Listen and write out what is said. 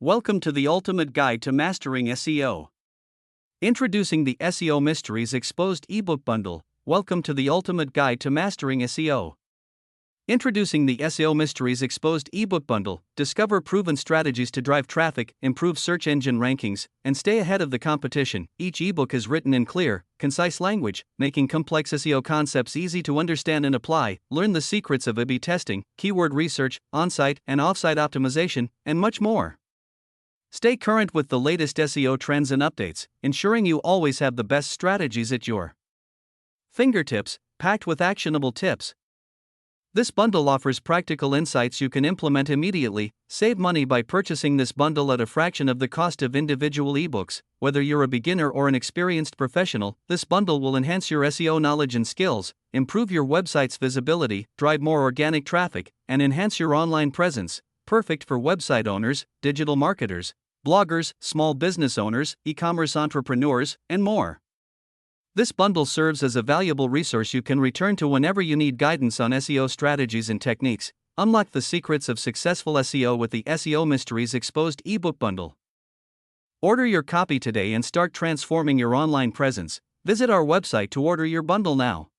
Welcome to the ultimate guide to mastering SEO. Introducing the SEO Mysteries Exposed eBook bundle. Welcome to the ultimate guide to mastering SEO. Introducing the SEO Mysteries Exposed eBook bundle. Discover proven strategies to drive traffic, improve search engine rankings, and stay ahead of the competition. Each ebook is written in clear, concise language, making complex SEO concepts easy to understand and apply. Learn the secrets of A/B testing, keyword research, onsite and offsite optimization, and much more. Stay current with the latest SEO trends and updates, ensuring you always have the best strategies at your fingertips, packed with actionable tips. This bundle offers practical insights you can implement immediately. Save money by purchasing this bundle at a fraction of the cost of individual ebooks. Whether you're a beginner or an experienced professional, this bundle will enhance your SEO knowledge and skills, improve your website's visibility, drive more organic traffic, and enhance your online presence. Perfect for website owners, digital marketers, bloggers, small business owners, e-commerce entrepreneurs, and more. This bundle serves as a valuable resource you can return to whenever you need guidance on SEO strategies and techniques. Unlock the secrets of successful SEO with the SEO Mysteries Exposed ebook bundle. Order your copy today and start transforming your online presence. Visit our website to order your bundle now.